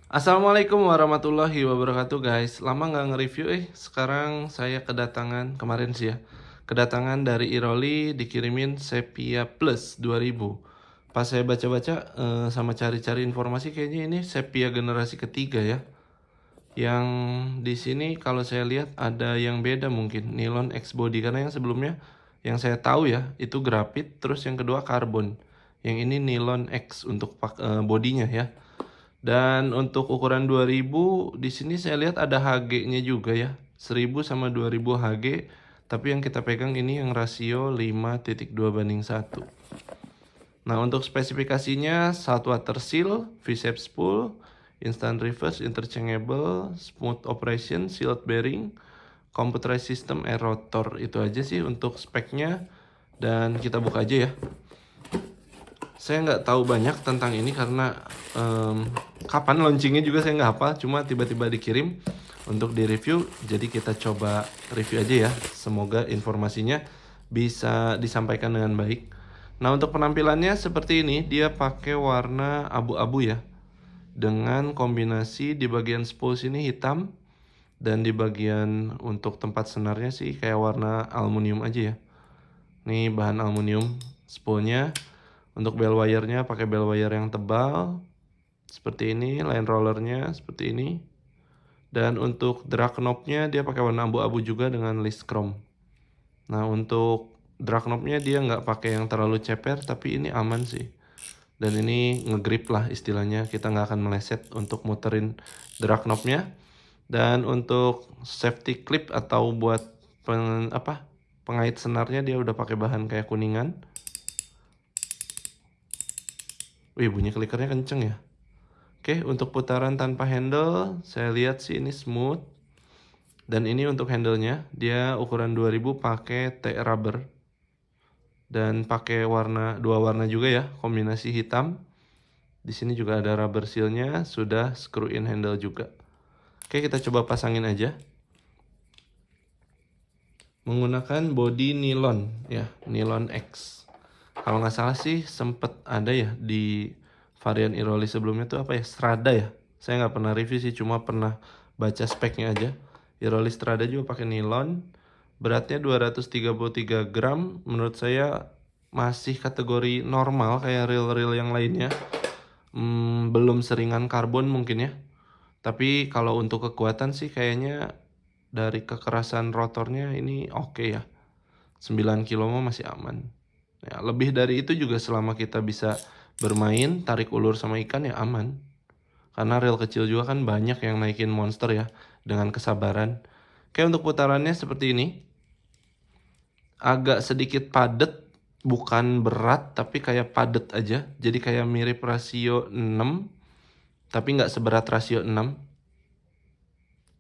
Assalamualaikum warahmatullahi wabarakatuh guys. Lama nggak nge-review sekarang saya kedatangan, kemarin sih ya, kedatangan dari Iroli dikirimin Sepia Plus 2000. Pas saya baca-baca sama cari-cari informasi, kayaknya ini Sepia generasi ketiga ya. Yang di sini kalau saya lihat ada yang beda, mungkin nilon X body, karena yang sebelumnya yang saya tahu ya itu grafit, terus yang kedua karbon. Yang ini nilon X untuk bodinya ya. Dan untuk ukuran 2000 di sini saya lihat ada HG-nya juga ya. 1000 sama 2000 HG, tapi yang kita pegang ini yang rasio 5.2:1. Nah, untuk spesifikasinya salt water seal, V-shape spool, instant reverse, interchangeable, smooth operation, sealed bearing, computerized system, air rotor. Itu aja sih untuk speknya, dan kita buka aja ya. Saya nggak tahu banyak tentang ini karena kapan launchingnya juga saya nggak hafal, cuma tiba-tiba dikirim untuk di-review, jadi kita coba review aja ya. Semoga informasinya bisa disampaikan dengan baik. Nah, untuk penampilannya seperti ini, dia pakai warna abu-abu ya, dengan kombinasi di bagian spool sini hitam, dan di bagian untuk tempat senarnya sih kayak warna aluminium aja ya. Nih bahan aluminium spoolnya. Untuk bell wire-nya pakai bell wire yang tebal seperti ini, line rollernya seperti ini. Dan untuk drag knob-nya dia pakai warna abu-abu juga dengan list chrome. Nah, untuk drag knob-nya dia nggak pakai yang terlalu ceper, tapi ini aman sih. Dan ini ngegrip lah istilahnya, kita nggak akan meleset untuk muterin drag knob-nya. Dan untuk safety clip atau buat pengait senarnya dia udah pakai bahan kayak kuningan. Wih, bunyi klikernya kenceng ya. Oke, untuk putaran tanpa handle, saya lihat sih ini smooth. Dan ini untuk handlenya, dia ukuran 2000 pakai T-rubber. Dan pakai dua warna juga ya, kombinasi hitam. Di sini juga ada rubber seal-nya, sudah screw in handle juga. Oke, kita coba pasangin aja. Menggunakan body nilon ya, nilon X. Kalau nggak salah sih sempet ada ya di varian Iroli sebelumnya tuh apa ya, Strada ya. Saya nggak pernah review sih, cuma pernah baca speknya aja. Iroli Strada juga pakai nilon. Beratnya 233 gram. Menurut saya masih kategori normal kayak reel-reel yang lainnya. Belum seringan karbon mungkin ya. Tapi kalau untuk kekuatan sih kayaknya dari kekerasan rotornya ini oke ya. 9 kilo masih aman. Ya, lebih dari itu juga selama kita bisa bermain, tarik ulur sama ikan ya aman. Karena reel kecil juga kan banyak yang naikin monster ya, dengan kesabaran. Kayak untuk putarannya seperti ini. Agak sedikit padat, bukan berat, tapi kayak padat aja. Jadi kayak mirip rasio 6, tapi nggak seberat rasio 6.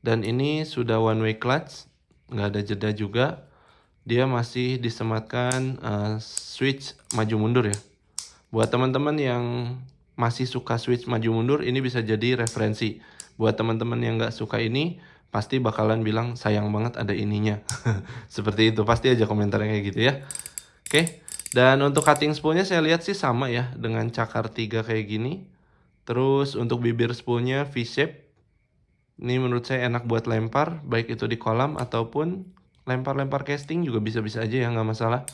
Dan ini sudah one way clutch, nggak ada jeda juga. Dia masih disematkan switch maju mundur ya. Buat teman-teman yang masih suka switch maju mundur, ini bisa jadi referensi. Buat teman-teman yang nggak suka ini, pasti bakalan bilang sayang banget ada ininya. Seperti itu, pasti aja komentarnya kayak gitu ya. Oke, dan untuk cutting spoolnya saya lihat sih sama ya, dengan cakar 3 kayak gini. Terus untuk bibir spoolnya V-shape. Ini menurut saya enak buat lempar, baik itu di kolam ataupun lempar-lempar casting juga bisa-bisa aja ya, nggak masalah.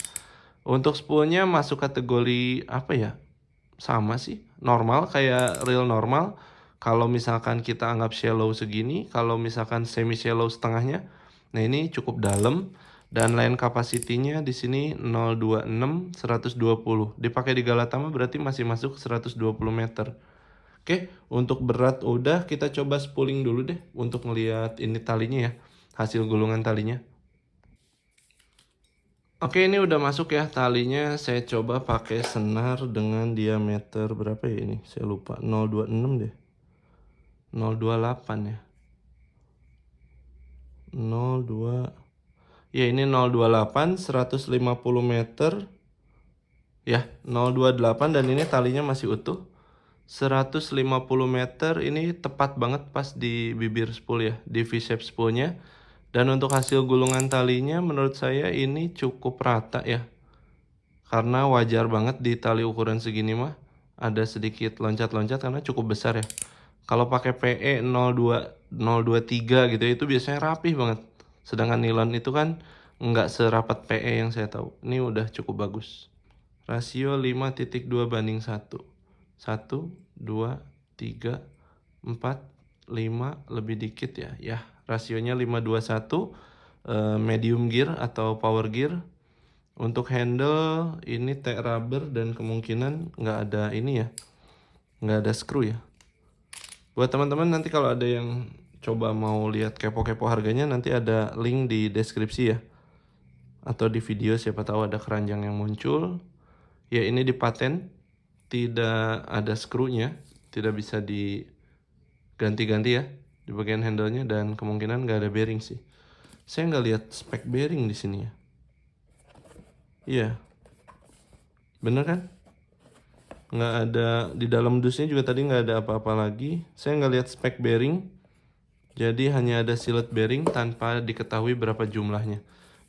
Untuk spoolnya masuk kategori apa ya? Sama sih, normal kayak reel normal. Kalau misalkan kita anggap shallow segini, kalau misalkan semi shallow setengahnya, nah ini cukup dalam. Dan line capacity-nya di sini 026 120. Dipakai di Galatama berarti masih masuk 120 meter. Oke, untuk berat udah, kita coba spooling dulu deh untuk ngelihat ini talinya ya, hasil gulungan talinya. Oke, ini udah masuk ya talinya. Saya coba pakai senar dengan diameter berapa ya ini? Saya lupa, 026 deh. 028 ya. 02. Ya, ini 028 150 meter. Ya, 028, dan ini talinya masih utuh. 150 meter, ini tepat banget pas di bibir spool ya, di V-shape spoolnya. Dan untuk hasil gulungan talinya menurut saya ini cukup rata ya. Karena wajar banget di tali ukuran segini mah ada sedikit loncat-loncat karena cukup besar ya. Kalau pakai PE 023 gitu itu biasanya rapih banget. Sedangkan nilon itu kan nggak serapat PE yang saya tahu. Ini udah cukup bagus. Rasio 5,2/1. 1, 2, 3, 4, 5, lebih dikit ya. Ya, rasionya 5:1, medium gear atau power gear. Untuk handle ini T rubber dan kemungkinan nggak ada ini ya. Nggak ada screw ya. Buat teman-teman nanti kalau ada yang coba mau lihat kepo-kepo harganya, nanti ada link di deskripsi ya. Atau di video, siapa tahu ada keranjang yang muncul. Ya, ini dipaten, tidak ada skrunya, tidak bisa diganti-ganti ya di bagian handle-nya, dan kemungkinan nggak ada bearing sih. Saya nggak lihat spek bearing di sini ya. Iya, bener kan? Nggak ada di dalam dusnya juga, tadi nggak ada apa-apa lagi. Saya nggak lihat spek bearing, jadi hanya ada silet bearing tanpa diketahui berapa jumlahnya.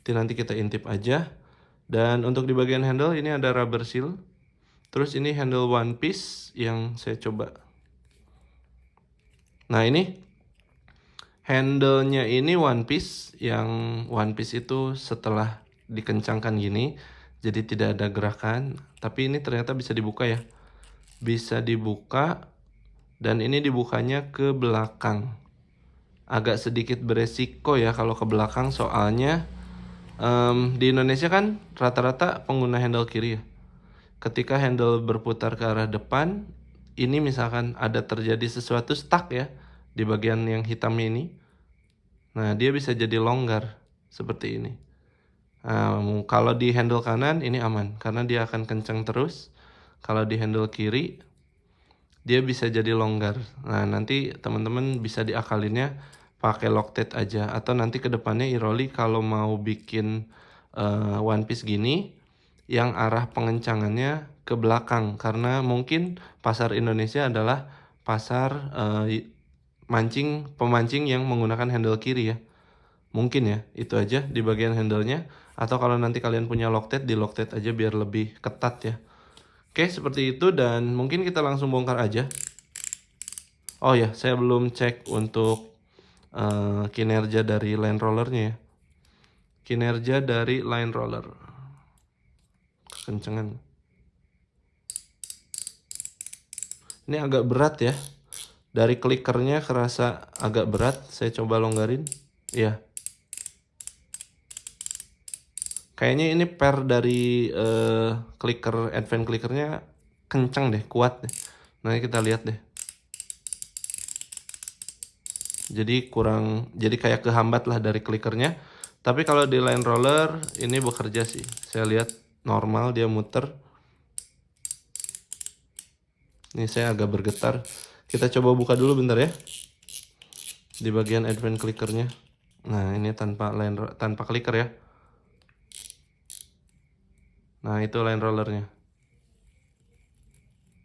Nanti kita intip aja. Dan untuk di bagian handle ini ada rubber seal. Terus ini handle one piece yang saya coba. Nah, ini handle-nya ini one piece, yang one piece itu setelah dikencangkan gini, jadi tidak ada gerakan. Tapi ini ternyata bisa dibuka ya. Bisa dibuka, dan ini dibukanya ke belakang. Agak sedikit beresiko ya kalau ke belakang, soalnya di Indonesia kan rata-rata pengguna handle kiri ya. Ketika handle berputar ke arah depan, ini misalkan ada terjadi sesuatu stuck ya di bagian yang hitam ini. Nah, dia bisa jadi longgar seperti ini. Kalau di handle kanan ini aman karena dia akan kencang terus. Kalau di handle kiri dia bisa jadi longgar. Nah, nanti teman-teman bisa diakalinnya pakai Loctite aja, atau nanti kedepannya Iroli kalau mau bikin one piece gini yang arah pengencangannya ke belakang, karena mungkin pasar Indonesia adalah pasar pemancing yang menggunakan handle kiri ya. Mungkin ya, itu aja di bagian handle-nya. Atau kalau nanti kalian punya Loctite, di Loctite aja biar lebih ketat ya. Oke, seperti itu, dan mungkin kita langsung bongkar aja. Oh ya, saya belum cek untuk kinerja dari line rollernya ya. Kinerja dari line roller. Kencengan. Ini agak berat ya. Dari klikernya kerasa agak berat. Saya coba longgarin. Iya. Kayaknya ini per dari clicker, advance clickernya kenceng deh, kuat deh. Nanti kita lihat deh. Jadi kayak kehambat lah dari clickernya. Tapi kalau di line roller ini bekerja sih. Saya lihat normal, dia muter. Ini saya agak bergetar. Kita coba buka dulu bentar ya. Di bagian advance clickernya. Nah, ini tanpa clicker ya. Nah, itu line rollernya.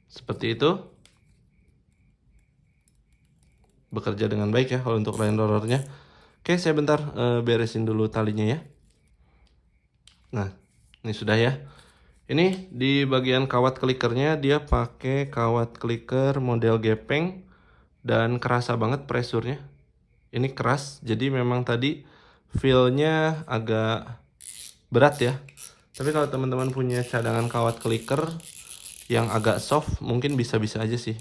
Seperti itu. Bekerja dengan baik ya kalau untuk line rollernya. Oke, saya bentar beresin dulu talinya ya. Nah, ini sudah ya. Ini di bagian kawat klikernya dia pakai kawat kliker model gepeng dan kerasa banget presurnya. Ini keras, jadi memang tadi feel-nya agak berat ya. Tapi kalau teman-teman punya cadangan kawat kliker yang agak soft, mungkin bisa-bisa aja sih.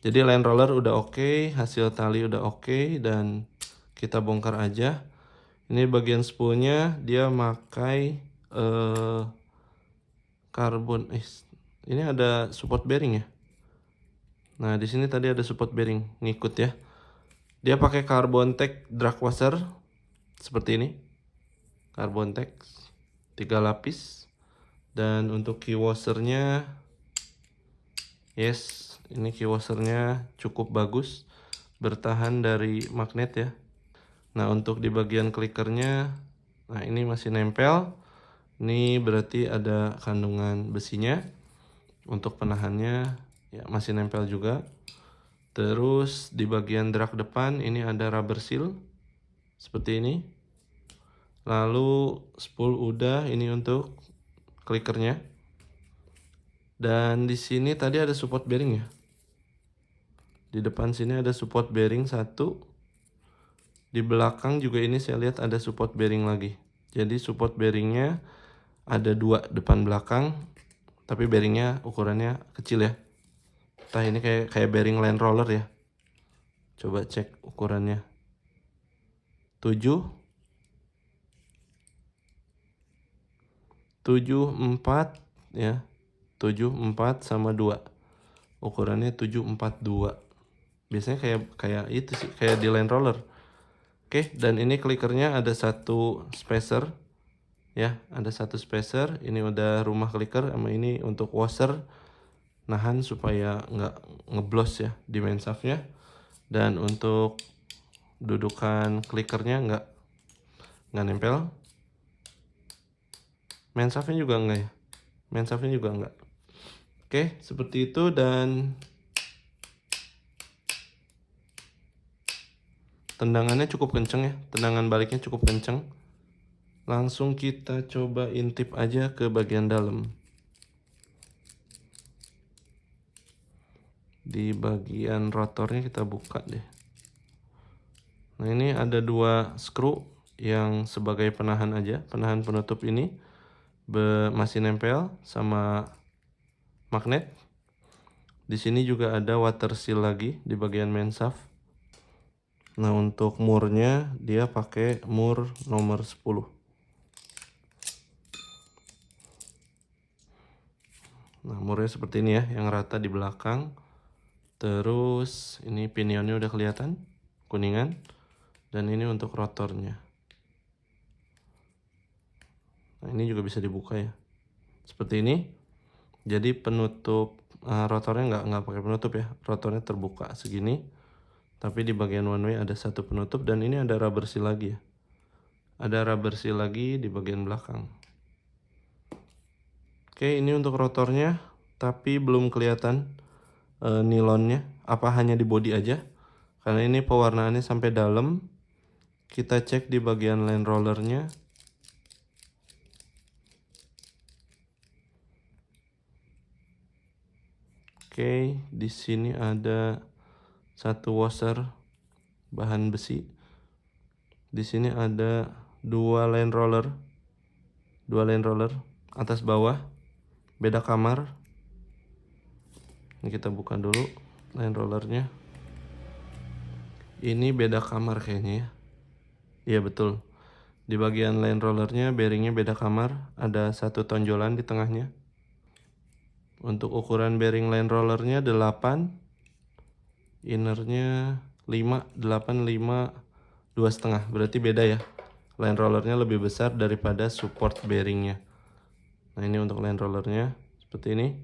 Jadi line roller udah oke, hasil tali udah oke, dan kita bongkar aja. Ini bagian spoolnya dia pakai karbon. Ini ada support bearing ya. Nah, di sini tadi ada support bearing ngikut ya. Dia pakai Carbon Tech drag washer seperti ini. Carbon Tech 3 lapis. Dan untuk key washernya, yes, ini key washernya cukup bagus, bertahan dari magnet ya. Nah, untuk di bagian klikernya, nah ini masih nempel. Ini berarti ada kandungan besinya. Untuk penahannya ya masih nempel juga. Terus di bagian drag depan ini ada rubber seal seperti ini. Lalu spool udah, ini untuk klikernya. Dan di sini tadi ada support bearing ya. Di depan sini ada support bearing satu. Di belakang juga ini saya lihat ada support bearing lagi. Jadi support bearingnya ada dua, depan belakang, tapi bearingnya ukurannya kecil ya. Entah ini kayak bearing Land Rover ya. Coba cek ukurannya. 7 4 ya. 74 sama 2. Ukurannya 742. Biasanya kayak itu sih, kayak di Land Rover. Oke, dan ini klikernya ada satu spacer ya, ada satu spacer. Ini udah rumah kliker, sama ini untuk washer, nahan supaya nggak ngeblos ya di main shaftnya. Dan untuk dudukan klikernya nggak nempel. Main shaftnya juga enggak ya, main shaftnya juga enggak. Oke, seperti itu. Dan tendangannya cukup kenceng ya, tendangan baliknya cukup kenceng. Langsung kita coba intip aja ke bagian dalam. Di bagian rotornya kita buka deh. Nah, ini ada dua screw yang sebagai penahan aja, penahan penutup ini masih nempel sama magnet. Di sini juga ada water seal lagi di bagian main shaft. Nah, untuk murnya dia pakai mur nomor 10. Nah, murnya seperti ini ya, yang rata di belakang. Terus ini pinionnya udah kelihatan, kuningan. Dan ini untuk rotornya. Nah, ini juga bisa dibuka ya, seperti ini. Jadi penutup rotornya nggak pakai penutup ya, rotornya terbuka segini. Tapi di bagian one way ada satu penutup, dan ini ada rubber seal lagi ya. Ada rubber seal lagi di bagian belakang. Oke, ini untuk rotornya, tapi belum kelihatan nilonnya. Apa hanya di bodi aja? Karena ini pewarnaannya sampai dalam. Kita cek di bagian line rollernya. Oke, di sini ada satu washer bahan besi. Di sini ada dua line roller atas bawah, beda kamar. Ini kita buka dulu line rollernya. Ini beda kamar kayaknya ya. Iya betul. Di bagian line rollernya bearingnya beda kamar, ada satu tonjolan di tengahnya. Untuk ukuran bearing line rollernya 8, innernya 5, 8, 5, 2,5. Berarti beda ya. Line rollernya lebih besar daripada support bearingnya. Nah, ini untuk line rollernya seperti ini.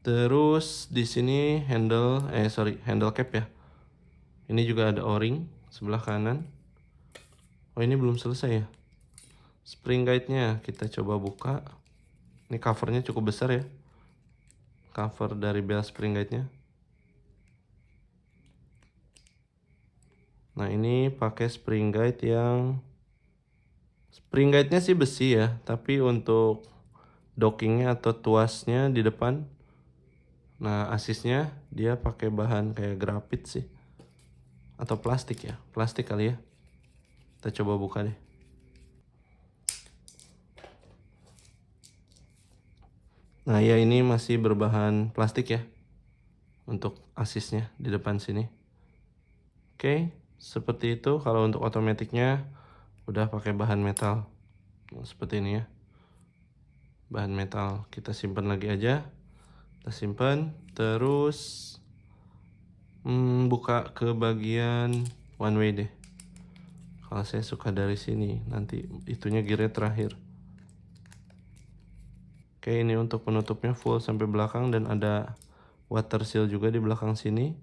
Terus di sini handle cap ya. Ini juga ada o-ring sebelah kanan. Oh, ini belum selesai ya. Spring guide-nya kita coba buka. Ini covernya cukup besar ya. Cover dari bell spring guide-nya. Nah, ini pakai spring guide-nya sih besi ya, tapi untuk dockingnya atau tuasnya di depan, nah asisnya dia pakai bahan kayak grafit sih, atau plastik ya, plastik kali ya. Kita coba buka deh. Nah ya, ini masih berbahan plastik ya untuk asisnya di depan sini. Oke, seperti itu. Kalau untuk otomatiknya udah pakai bahan metal. Nah, seperti ini ya, bahan metal. Kita simpan lagi aja. Kita simpan. Terus buka ke bagian one way deh. Kalau saya suka dari sini, nanti itunya gearnya terakhir. Oke, ini untuk penutupnya full sampai belakang, dan ada water seal juga di belakang sini.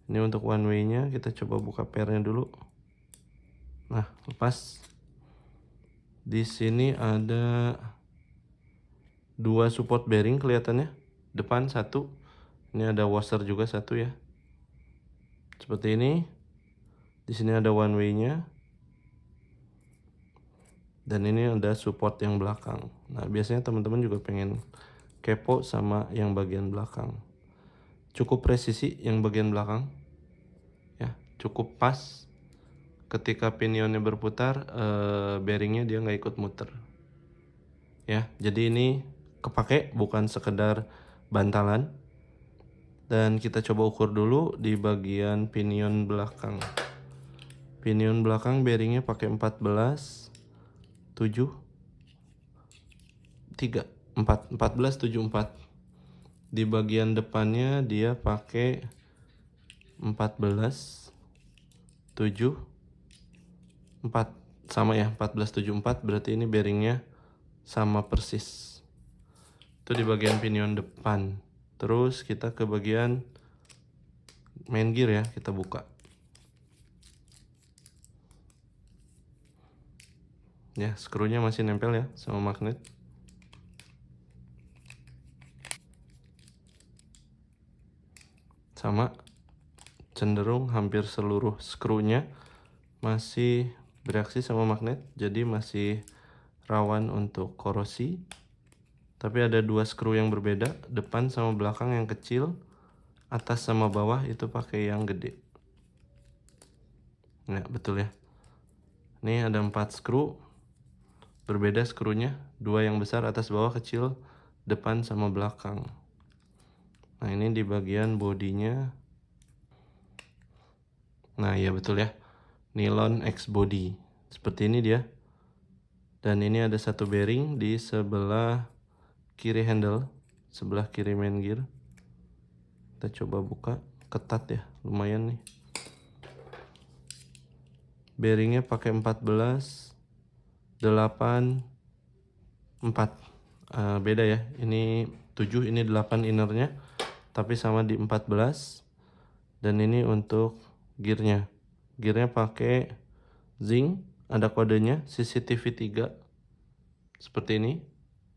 Ini untuk one way-nya, kita coba buka pairnya dulu. Nah, lepas. Di sini ada dua support bearing kelihatannya. Depan satu. Ini ada washer juga satu ya. Seperti ini. Di sini ada one way-nya. Dan ini ada support yang belakang. Nah, biasanya teman-teman juga pengen kepo sama yang bagian belakang. cukup presisi yang bagian belakang ya, cukup pas. Ketika pinionnya berputar, bearingnya dia nggak ikut muter ya. Jadi ini kepake, bukan sekedar bantalan. Dan kita coba ukur dulu di bagian pinion belakang. Pinion belakang bearingnya pakai 14 7 3 4 14 7 4. Di bagian depannya dia pakai 14 7 4. Sama ya, 14 7 4, berarti ini bearingnya sama persis. Itu di bagian pinion depan. Terus kita ke bagian main gear ya, kita buka. Ya, skrunya masih nempel ya sama magnet. Sama, cenderung hampir seluruh skrunya masih bereaksi sama magnet, jadi masih rawan untuk korosi. Tapi ada dua skru yang berbeda, depan sama belakang yang kecil, atas sama bawah itu pakai yang gede. Nah, betul ya. Ini ada 4 skru, berbeda skrunya, 2 yang besar atas bawah kecil, depan sama belakang. Nah, ini di bagian bodinya. Nah, ya betul ya. Nylon X body. Seperti ini dia. Dan ini ada satu bearing di sebelah kiri handle, sebelah kiri main gear. Kita coba buka, ketat ya, lumayan nih. Bearingnya pakai 14 8 4. Beda ya. Ini 7, ini 8 innernya, tapi sama di 14. Dan ini untuk gearnya. Gearnya pakai zinc, ada kodenya CCTV 3 seperti ini.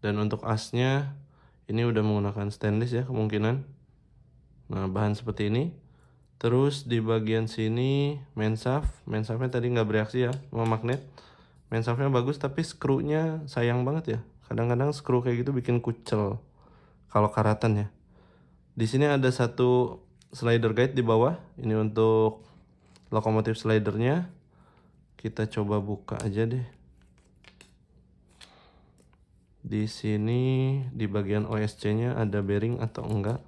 Dan untuk asnya ini udah menggunakan stainless ya kemungkinan. Nah, bahan seperti ini. Terus di bagian sini main shaftnya tadi nggak bereaksi ya sama magnet. Main shaftnya bagus, tapi skrunya sayang banget ya. Kadang-kadang skru kayak gitu bikin kucel kalau karatan ya. Di sini ada satu slider guide di bawah. Ini untuk lokomotif slidernya. Kita coba buka aja deh. Di sini di bagian OSC-nya ada bearing atau enggak?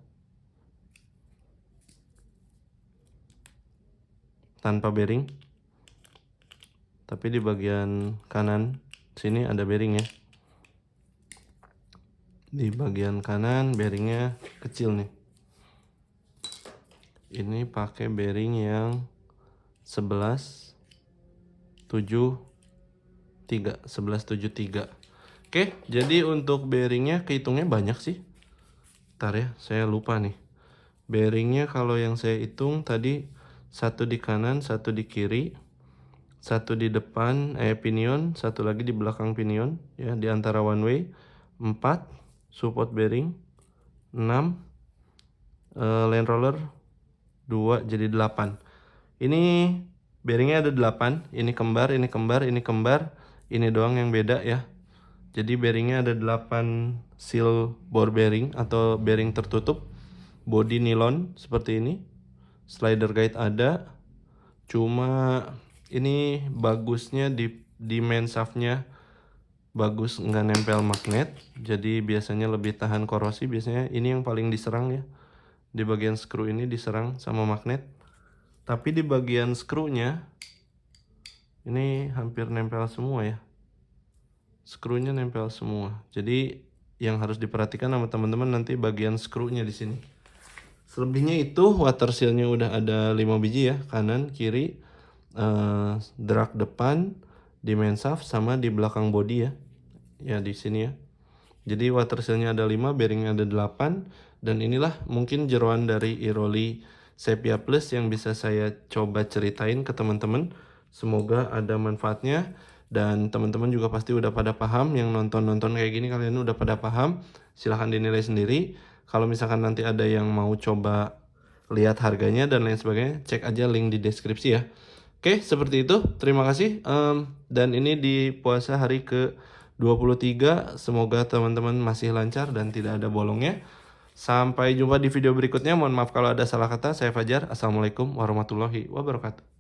Tanpa bearing. Tapi di bagian kanan sini ada bearing ya. Di bagian kanan bearingnya kecil nih. Ini pakai bearing yang 11 7 3, 11 7 3. Oke, jadi untuk bearingnya kehitungnya banyak sih. Ntar ya, saya lupa nih. Bearingnya kalau yang saya hitung tadi, satu di kanan, satu di kiri, satu di depan pinion, satu lagi di belakang pinion ya, di antara one way. 4 support bearing, 6 land roller, 2 jadi 8. Ini bearingnya ada 8, ini kembar, ini kembar, ini kembar, ini doang yang beda ya. Jadi bearingnya ada 8 seal bore bearing atau bearing tertutup, body nylon seperti ini, slider guide ada. Cuma ini bagusnya di main shaftnya bagus nggak nempel magnet, jadi biasanya lebih tahan korosi. Biasanya ini yang paling diserang ya, di bagian skru ini diserang sama magnet. Tapi di bagian skrunya ini hampir nempel semua ya, skrunya nempel semua. Jadi yang harus diperhatikan sama teman-teman nanti bagian skrunya di sini. Selebihnya itu water sealnya udah ada 5 biji ya, kanan kiri, drag depan, di main shaft sama di belakang body ya. Ya di sini ya. Jadi water sealnya ada 5, bearingnya ada 8, dan inilah mungkin jeroan dari Iroli Sepia Plus yang bisa saya coba ceritain ke teman-teman. Semoga ada manfaatnya, dan teman-teman juga pasti udah pada paham. Yang nonton-nonton kayak gini kalian udah pada paham. Silahkan dinilai sendiri. Kalau misalkan nanti ada yang mau coba lihat harganya dan lain sebagainya, cek aja link di deskripsi ya. Oke, seperti itu. Terima kasih. Dan ini di puasa hari ke 23, semoga teman-teman masih lancar dan tidak ada bolongnya. Sampai jumpa di video berikutnya. Mohon maaf kalau ada salah kata. Saya Fajar. Assalamualaikum warahmatullahi wabarakatuh.